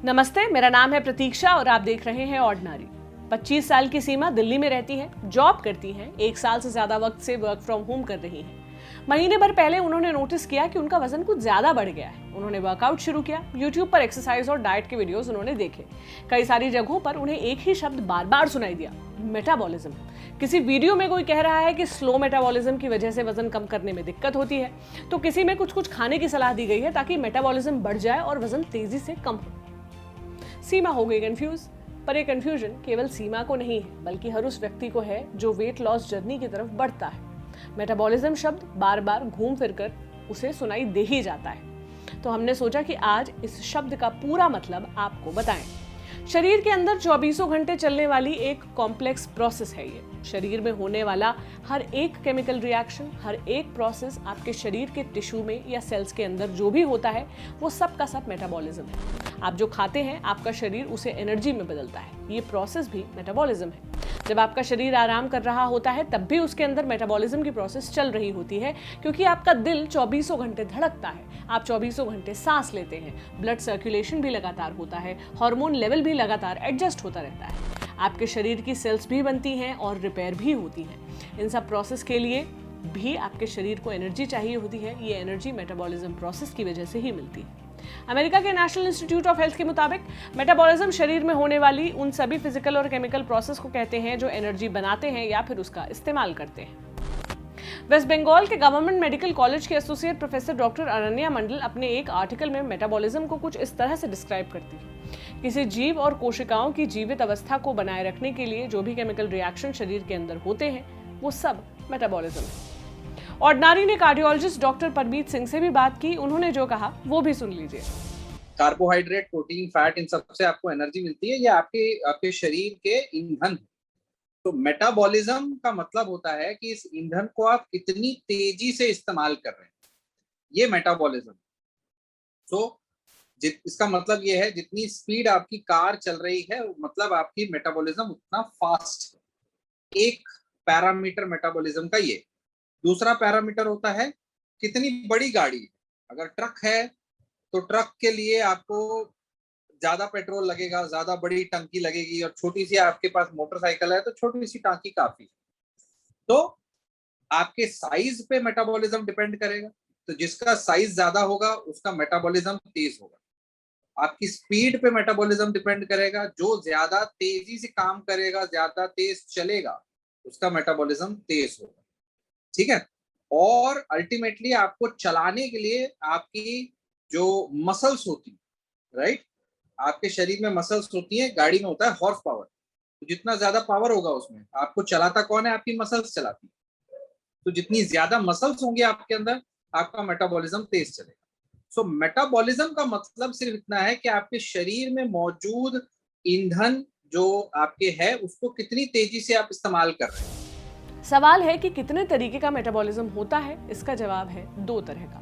नमस्ते, मेरा नाम है प्रतीक्षा और आप देख रहे हैं ऑर्डिनरी। 25 साल की सीमा दिल्ली में रहती है, जॉब करती हैं, 1 साल से ज्यादा वक्त से वर्क फ्रॉम होम कर रही हैं। महीने भर पहले उन्होंने नोटिस किया कि उनका वजन कुछ ज्यादा बढ़ गया है। उन्होंने वर्कआउट शुरू किया, यूट्यूब पर एक्सरसाइज और डाइट के वीडियोस उन्होंने देखे। कई सारी जगहों पर उन्हें एक ही शब्द बार बार सुनाई दिया, मेटाबॉलिज्म। किसी वीडियो में कोई कह रहा है कि स्लो मेटाबॉलिज्म की वजह से वजन कम करने में दिक्कत होती है, तो किसी में कुछ खाने की सलाह दी गई है ताकि मेटाबॉलिज्म बढ़ जाए और वजन तेजी से कम हो। सीमा हो गई कंफ्यूज, पर ये कंफ्यूजन केवल सीमा को नहीं है, बल्कि हर उस व्यक्ति को है जो वेट लॉस जर्नी की तरफ बढ़ता है। मेटाबॉलिज्म शब्द बार बार घूम फिरकर उसे सुनाई दे ही जाता है, तो हमने सोचा कि आज इस शब्द का पूरा मतलब आपको बताएं। शरीर के अंदर 24 घंटे चलने वाली एक कॉम्प्लेक्स प्रोसेस है ये। शरीर में होने वाला हर एक केमिकल रिएक्शन, हर एक प्रोसेस आपके शरीर के टिश्यू में या सेल्स के अंदर जो भी होता है, वो सब का सब मेटाबॉलिज्म है। आप जो खाते हैं, आपका शरीर उसे एनर्जी में बदलता है। ये प्रोसेस भी मेटाबॉलिज्म है। जब आपका शरीर आराम कर रहा होता है, तब भी उसके अंदर मेटाबॉलिज्म की प्रोसेस चल रही होती है, क्योंकि आपका दिल 24 घंटे धड़कता है, आप 24 घंटे सांस लेते हैं, ब्लड सर्कुलेशन भी लगातार होता है, हार्मोन लेवल भी लगातार एडजस्ट होता रहता है। आपके शरीर की सेल्स भी बनती हैं और रिपेयर भी होती हैं। इन सब प्रोसेस के लिए भी आपके शरीर को एनर्जी चाहिए होती है। ये एनर्जी मेटाबॉलिज्म प्रोसेस की वजह से ही मिलती है। अमेरिका के नेशनल इंस्टीट्यूट ऑफ हेल्थ के मुताबिक मेटाबॉलिज्म शरीर में होने वाली उन सभी फिजिकल और केमिकल प्रोसेस को कहते हैं जो एनर्जी बनाते हैं या फिर उसका इस्तेमाल करते हैं। वेस्ट बंगाल के गवर्नमेंट मेडिकल कॉलेज के एसोसिएट प्रोफेसर डॉक्टर अनन्या मंडल अपने एक आर्टिकल में मेटाबॉलिज्म को कुछ इस तरह से डिस्क्राइब करती है। किसी जीव और कोशिकाओं की जीवित अवस्था को बनाए रखने के लिए जो भी केमिकल रिएक्शन शरीर के अंदर होते हैं, वो सब मेटाबॉलिज्म है। ऑर्डिनरी ने कार्डियोलॉजिस्ट डॉक्टर परमीत सिंह से भी बात की। उन्होंने जो कहा वो भी सुन लीजिए। कार्बोहाइड्रेट, प्रोटीन, फैट, इन सब से आपको एनर्जी मिलती है। ये आपके शरीर के ईंधन। तो मेटाबॉलिज्म का मतलब होता है कि इस ईंधन को आप कितनी तेजी से इस्तेमाल कर रहे हैं, ये मेटाबॉलिज्म। तो इसका मतलब ये है, जितनी स्पीड आपकी कार चल रही है, मतलब आपकी मेटाबॉलिज्म उतना फास्ट है। एक पैरामीटर मेटाबॉलिज्म का ये। दूसरा पैरामीटर होता है कितनी बड़ी गाड़ी है। अगर ट्रक है तो ट्रक के लिए आपको ज्यादा पेट्रोल लगेगा, ज्यादा बड़ी टंकी लगेगी, और छोटी सी आपके पास मोटरसाइकिल है तो छोटी सी टांकी काफी। तो आपके साइज पे मेटाबॉलिज्म डिपेंड करेगा। तो जिसका साइज ज्यादा होगा उसका मेटाबॉलिज्म तेज होगा। आपकी स्पीड पे मेटाबॉलिज्म डिपेंड करेगा। जो ज्यादा तेजी से काम करेगा, ज्यादा तेज चलेगा, उसका मेटाबॉलिज्म तेज होगा। ठीक है। और अल्टीमेटली आपको चलाने के लिए आपकी जो मसल्स होती है, राइट, आपके शरीर में मसल्स होती है, गाड़ी में होता है हॉर्स पावर। तो जितना ज्यादा पावर होगा उसमें, आपको चलाता कौन है? आपकी मसल्स चलाती है। तो जितनी ज्यादा मसल्स होंगी आपके अंदर, आपका मेटाबॉलिज्म तेज चलेगा। सो मेटाबॉलिज्म का मतलब सिर्फ इतना है कि आपके शरीर में मौजूद ईंधन जो आपके है, उसको कितनी तेजी से आप इस्तेमाल कर रहे हैं। सवाल है कि कितने तरीके का मेटाबॉलिज्म होता है। इसका जवाब है 2 तरह का,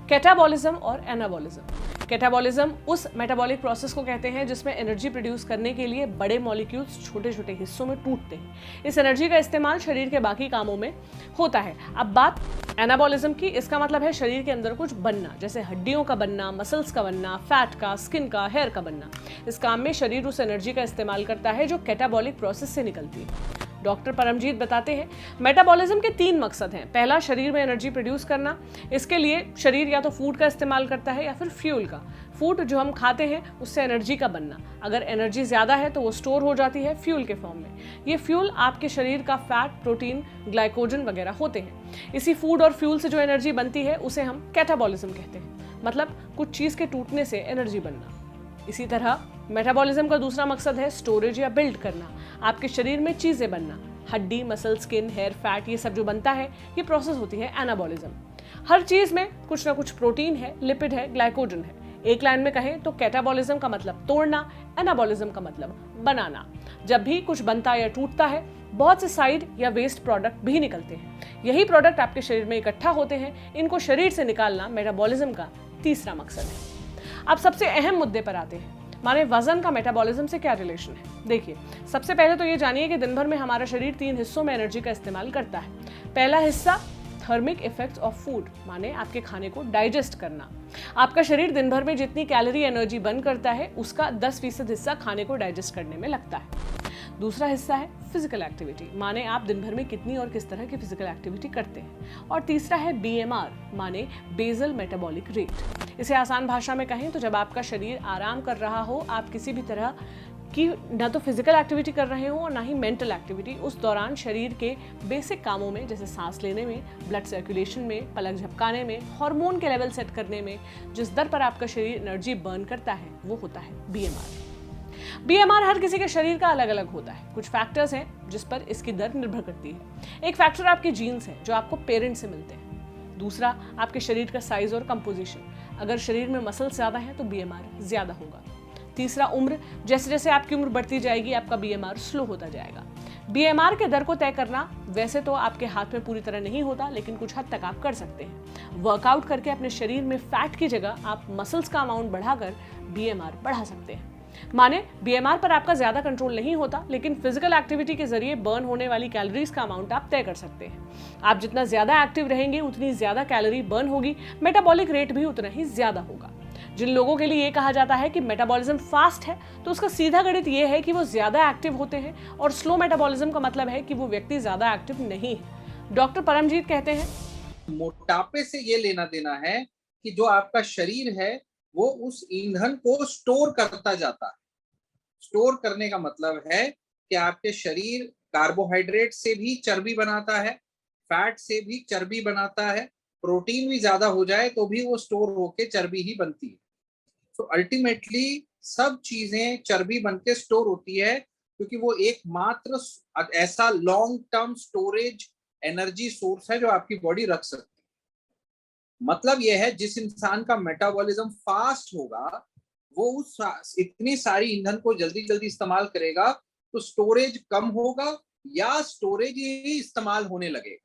कैटाबॉलिज्म और एनाबॉलिज्म। कैटाबॉलिज्म उस मेटाबॉलिक प्रोसेस को कहते हैं जिसमें एनर्जी प्रोड्यूस करने के लिए बड़े मॉलिक्यूल्स छोटे छोटे हिस्सों में टूटते हैं। इस एनर्जी का इस्तेमाल शरीर के बाकी कामों में होता है। अब बात एनाबॉलिज्म की। इसका मतलब है शरीर के अंदर कुछ बनना, जैसे हड्डियों का बनना, मसल्स का बनना, फैट का, स्किन का, हेयर का बनना। इस काम में शरीर उस एनर्जी का इस्तेमाल करता है जो कैटाबॉलिक प्रोसेस से निकलती है। डॉक्टर परमजीत बताते हैं, मेटाबॉलिज्म के 3 मकसद हैं। पहला, शरीर में एनर्जी प्रोड्यूस करना। इसके लिए शरीर या तो फूड का इस्तेमाल करता है या फिर फ्यूल का। फूड जो हम खाते हैं उससे एनर्जी का बनना। अगर एनर्जी ज़्यादा है तो वो स्टोर हो जाती है फ्यूल के फॉर्म में। ये फ्यूल आपके शरीर का फैट, प्रोटीन, ग्लाइकोजन वगैरह होते हैं। इसी फूड और फ्यूल से जो एनर्जी बनती है उसे हम कैटाबॉलिज्म कहते हैं, मतलब कुछ चीज़ के टूटने से एनर्जी बनना। इसी तरह मेटाबॉलिज्म का दूसरा मकसद है स्टोरेज या बिल्ड करना। आपके शरीर में चीज़ें बनना, हड्डी, मसल, स्किन, हेयर, फैट, ये सब जो बनता है, ये प्रोसेस होती है एनाबॉलिज्म। हर चीज़ में कुछ ना कुछ प्रोटीन है, लिपिड है, ग्लाइकोजन है। एक लाइन में कहें तो कैटाबॉलिज्म का मतलब तोड़ना, एनाबॉलिज्म का मतलब बनाना। जब भी कुछ बनता या टूटता है, बहुत से साइड या वेस्ट प्रोडक्ट भी निकलते हैं। यही प्रोडक्ट आपके शरीर में इकट्ठा होते हैं। इनको शरीर से निकालना मेटाबॉलिज्म का तीसरा मकसद है। अब सबसे अहम मुद्दे पर आते हैं, माने वजन का मेटाबॉलिज्म से क्या रिलेशन है। देखिए, सबसे पहले तो ये जानिए कि दिन भर में हमारा शरीर 3 हिस्सों में एनर्जी का इस्तेमाल करता है। पहला हिस्सा थर्मिक इफेक्ट्स ऑफ फूड, माने आपके खाने को डाइजेस्ट करना। आपका शरीर दिन भर में जितनी कैलोरी एनर्जी बर्न करता है उसका 10% हिस्सा खाने को डाइजेस्ट करने में लगता है। दूसरा हिस्सा है फिजिकल एक्टिविटी, माने आप दिन भर में कितनी और किस तरह की फिजिकल एक्टिविटी करते हैं। और तीसरा है BMR, माने बेसल मेटाबॉलिक रेट। इसे आसान भाषा में कहें तो जब आपका शरीर आराम कर रहा हो, आप किसी भी तरह कि ना तो फिजिकल एक्टिविटी कर रहे हो और ना ही मेंटल एक्टिविटी, उस दौरान शरीर के बेसिक कामों में जैसे सांस लेने में, ब्लड सर्कुलेशन में, पलक झपकाने में, हार्मोन के लेवल सेट करने में जिस दर पर आपका शरीर एनर्जी बर्न करता है वो होता है BMR। हर किसी के शरीर का अलग अलग होता है। कुछ फैक्टर्स हैं जिस पर इसकी दर निर्भर करती है। एक फैक्टर आपके जीन्स है जो आपको पेरेंट्स से मिलते हैं। दूसरा आपके शरीर का साइज और कंपोजिशन, अगर शरीर में मसल्स ज्यादा है तो BMR ज्यादा होगा। तीसरा उम्र, जैसे जैसे आपकी उम्र बढ़ती जाएगी आपका BMR स्लो होता जाएगा। BMR के दर को तय करना वैसे तो आपके हाथ में पूरी तरह नहीं होता, लेकिन कुछ हद तक आप कर सकते हैं। वर्कआउट करके अपने शरीर में फैट की जगह आप मसल्स का अमाउंट बढ़ाकर BMR बढ़ा सकते हैं। माने BMR पर आपका ज्यादा कंट्रोल नहीं होता, लेकिन फिजिकल एक्टिविटी के जरिए बर्न होने वाली कैलोरीज का अमाउंट आप तय कर सकते हैं। आप जितना ज्यादा एक्टिव रहेंगे उतनी ज्यादा कैलोरी बर्न होगी, मेटाबॉलिक रेट भी उतना ही ज्यादा होगा। जिन लोगों के लिए ये कहा जाता है कि मेटाबॉलिज्म फास्ट है, तो उसका सीधा गणित ये है कि वो ज्यादा एक्टिव होते हैं, और स्लो मेटाबॉलिज्म का मतलब है कि वो व्यक्ति ज्यादा एक्टिव नहीं है। डॉक्टर परमजीत कहते हैं, मोटापे से ये लेना देना है कि जो आपका शरीर है वो उस ईंधन को स्टोर करता जाता है। स्टोर करने का मतलब है कि आपके शरीर कार्बोहाइड्रेट से भी चर्बी बनाता है, फैट से भी चर्बी बनाता है, प्रोटीन भी ज्यादा हो जाए तो भी वो स्टोर होके चर्बी ही बनती है। तो अल्टीमेटली सब चीजें चर्बी बनके स्टोर होती है, क्योंकि वो एकमात्र ऐसा long term storage energy source है जो आपकी बॉडी रख सकती है। मतलब यह है जिस इंसान का मेटाबॉलिज्म फास्ट होगा वो उस इतनी सारी ईंधन को जल्दी जल्दी इस्तेमाल करेगा तो स्टोरेज कम होगा या स्टोरेज ही इस्तेमाल होने लगेगा।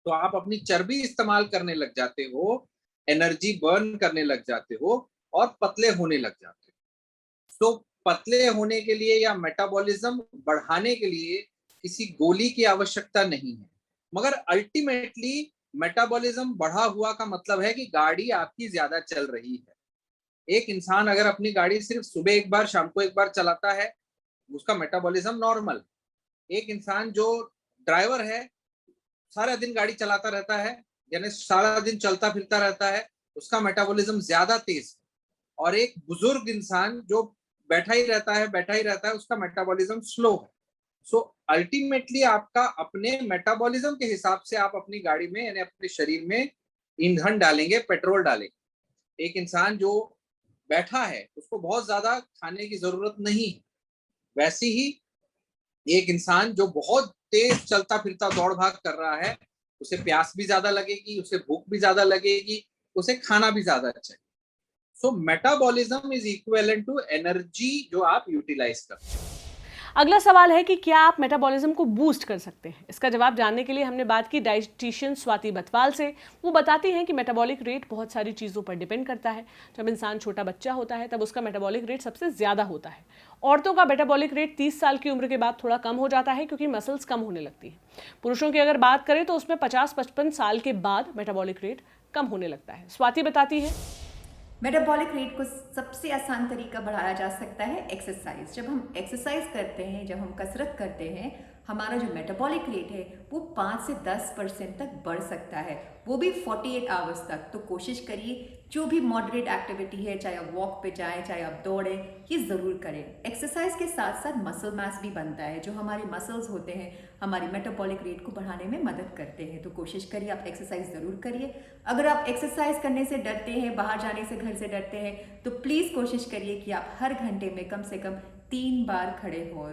तो आप अपनी चर्बी इस्तेमाल करने लग जाते हो, एनर्जी बर्न करने लग जाते हो और पतले होने लग जाते हो। तो पतले होने के लिए या मेटाबॉलिज्म बढ़ाने के लिए किसी गोली की आवश्यकता नहीं है, मगर अल्टीमेटली मेटाबॉलिज्म बढ़ा हुआ का मतलब है कि गाड़ी आपकी ज्यादा चल रही है। एक इंसान अगर अपनी गाड़ी सिर्फ सुबह एक बार शाम को एक बार चलाता है, उसका मेटाबॉलिज्म नॉर्मल। एक इंसान जो ड्राइवर है, सारा दिन गाड़ी चलाता रहता है, यानी सारा दिन चलता फिरता रहता है, उसका मेटाबॉलिज्म ज्यादा तेज है। और एक बुजुर्ग इंसान जो बैठा ही रहता है, उसका मेटाबॉलिज्म स्लो है। सो अल्टीमेटली आपका अपने मेटाबॉलिज्म के हिसाब से आप अपनी गाड़ी में यानी अपने शरीर में ईंधन डालेंगे, पेट्रोल डालेंगे। एक इंसान जो बैठा है उसको बहुत ज्यादा खाने की जरूरत नहीं है, वैसे ही एक इंसान जो बहुत तेज चलता फिरता दौड़ भाग कर रहा है उसे प्यास भी ज्यादा लगेगी, उसे भूख भी ज्यादा लगेगी, उसे खाना भी ज्यादा चाहिए। So metabolism is equivalent to energy जो आप यूटिलाइज करते हैं। अगला सवाल है कि क्या आप मेटाबॉलिज्म को बूस्ट कर सकते हैं। इसका जवाब जानने के लिए हमने बात की डाइटिशियन स्वाति बथवाल से। वो बताती हैं कि मेटाबॉलिक रेट बहुत सारी चीज़ों पर डिपेंड करता है। जब इंसान छोटा बच्चा होता है तब उसका मेटाबॉलिक रेट सबसे ज़्यादा होता है। औरतों का मेटाबॉलिक रेट 30 साल की उम्र के बाद थोड़ा कम हो जाता है क्योंकि मसल्स कम होने लगती है। पुरुषों की अगर बात करें तो उसमें 50-55 साल के बाद मेटाबॉलिक रेट कम होने लगता है। स्वाति बताती है, मेटाबॉलिक रेट को सबसे आसान तरीका बढ़ाया जा सकता है एक्सरसाइज। जब हम एक्सरसाइज करते हैं, जब हम कसरत करते हैं, हमारा जो मेटाबॉलिक रेट है वो 5 से 10% तक बढ़ सकता है, वो भी 48 आवर्स तक। तो कोशिश करिए जो भी मॉडरेट एक्टिविटी है, चाहे आप वॉक पे जाएं, चाहे आप दौड़ें, ये ज़रूर करें। एक्सरसाइज के साथ साथ मसल मास भी बनता है, जो हमारे मसल्स होते हैं हमारी मेटाबॉलिक रेट को बढ़ाने में मदद करते हैं। तो कोशिश करिए आप एक्सरसाइज ज़रूर करिए। अगर आप एक्सरसाइज करने से डरते हैं, बाहर जाने से घर से डरते हैं, तो प्लीज़ कोशिश करिए कि आप हर घंटे में कम से कम 3 बार खड़े हो।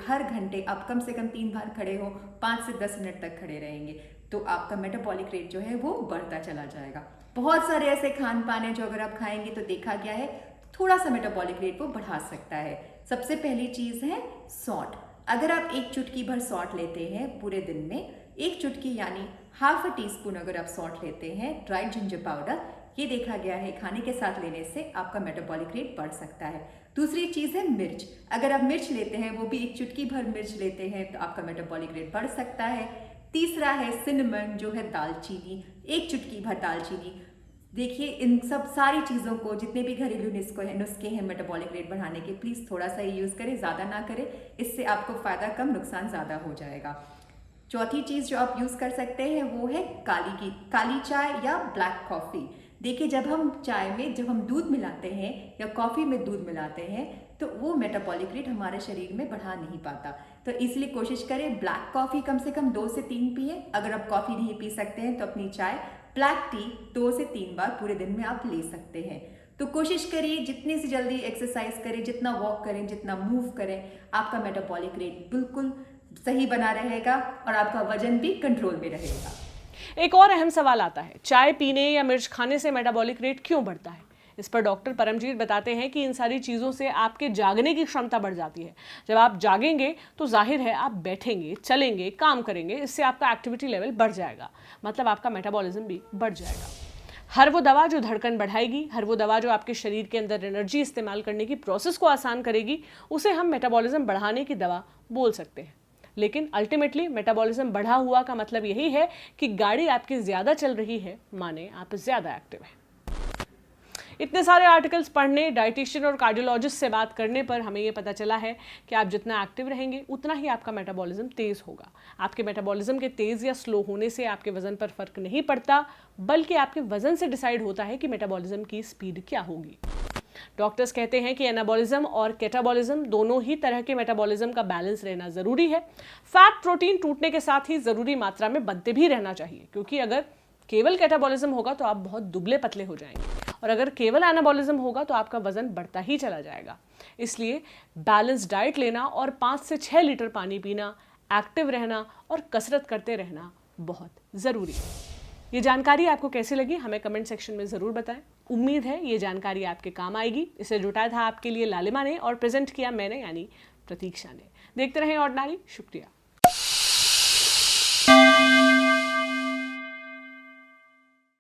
हर घंटे आप कम से कम 3 बार खड़े हो, 5 से 10 मिनट तक खड़े रहेंगे तो आपका मेटाबॉलिक रेट जो है वो बढ़ता चला जाएगा। बहुत सारे ऐसे खान पान है जो अगर आप खाएंगे तो देखा गया है थोड़ा सा मेटाबॉलिक रेट वो बढ़ा सकता है। सबसे पहली चीज़ है सॉल्ट। अगर आप 1 चुटकी भर सॉल्ट लेते हैं पूरे दिन में, 1 चुटकी यानी ½ टीस्पून अगर आप सॉल्ट लेते हैं, ड्राइड जिंजर पाउडर, ये देखा गया है खाने के साथ लेने से आपका मेटाबॉलिक रेट बढ़ सकता है। दूसरी चीज़ है मिर्च। अगर आप मिर्च लेते हैं, वो भी 1 चुटकी भर मिर्च लेते हैं तो आपका मेटाबॉलिक रेट बढ़ सकता है। तीसरा है सिनेमन, जो है दालचीनी, 1 चुटकी भर दालचीनी। देखिए इन सब सारी चीज़ों को, जितने भी घरेलू नुस्खे हैं मेटाबॉलिक रेट बढ़ाने के, प्लीज़ थोड़ा सा ही यूज़ करें, ज़्यादा ना करें। इससे आपको फ़ायदा कम, नुकसान ज़्यादा हो जाएगा। चौथी चीज़ जो आप यूज़ कर सकते हैं वो है काली चाय या ब्लैक कॉफ़ी। देखिए जब हम दूध मिलाते हैं या कॉफ़ी में दूध मिलाते हैं तो वो मेटाबॉलिक रेट हमारे शरीर में बढ़ा नहीं पाता। तो इसलिए कोशिश करें ब्लैक कॉफ़ी कम से कम 2 से 3 पिए। अगर आप कॉफ़ी नहीं पी सकते हैं तो अपनी चाय, ब्लैक टी 2 से 3 बार पूरे दिन में आप ले सकते हैं। तो कोशिश करिए जितनी से जल्दी एक्सरसाइज करें, जितना वॉक करें, जितना मूव करें, आपका मेटाबॉलिक रेट बिल्कुल सही बना रहेगा और आपका वजन भी कंट्रोल में रहेगा। एक और अहम सवाल आता है, चाय पीने या मिर्च खाने से मेटाबॉलिक रेट क्यों बढ़ता है? इस पर डॉक्टर परमजीत बताते हैं कि इन सारी चीज़ों से आपके जागने की क्षमता बढ़ जाती है। जब आप जागेंगे तो जाहिर है आप बैठेंगे, चलेंगे, काम करेंगे, इससे आपका एक्टिविटी लेवल बढ़ जाएगा, मतलब आपका मेटाबॉलिज्म भी बढ़ जाएगा। हर वो दवा जो धड़कन बढ़ाएगी, हर वो दवा जो आपके शरीर के अंदर एनर्जी इस्तेमाल करने की प्रोसेस को आसान करेगी, उसे हम मेटाबॉलिज्म बढ़ाने की दवा बोल सकते हैं। लेकिन अल्टीमेटली मेटाबॉलिज्म बढ़ा हुआ का मतलब यही है कि गाड़ी आपकी ज़्यादा चल रही है, माने आप ज़्यादा एक्टिव हैं। इतने सारे आर्टिकल्स पढ़ने, डाइटिशियन और कार्डियोलॉजिस्ट से बात करने पर हमें ये पता चला है कि आप जितना एक्टिव रहेंगे उतना ही आपका मेटाबॉलिज्म तेज़ होगा। आपके मेटाबॉलिज्म के तेज़ या स्लो होने से आपके वज़न पर फर्क नहीं पड़ता, बल्कि आपके वज़न से डिसाइड होता है कि मेटाबॉलिज्म की स्पीड क्या होगी। डॉक्टर्स कहते हैं कि एनाबॉलिज्म और कैटाबॉलिज्म दोनों ही तरह के मेटाबॉलिज्म का बैलेंस रहना ज़रूरी है। फैट प्रोटीन टूटने के साथ ही ज़रूरी मात्रा में बनते भी रहना चाहिए, क्योंकि अगर केवल कैटाबॉलिज्म होगा तो आप बहुत दुबले पतले हो जाएंगे, और अगर केवल एनाबॉलिज्म होगा तो आपका वजन बढ़ता ही चला जाएगा। इसलिए बैलेंस डाइट लेना और 5 से 6 लीटर पानी पीना, एक्टिव रहना और कसरत करते रहना बहुत ज़रूरी है। ये जानकारी आपको कैसी लगी हमें कमेंट सेक्शन में ज़रूर बताएं। उम्मीद है ये जानकारी आपके काम आएगी। इसे जुटाया था आपके लिए लालिमा ने और प्रेजेंट किया मैंने, यानी प्रतीक्षा ने। देखते रहें ऑर्डिनरी। शुक्रिया।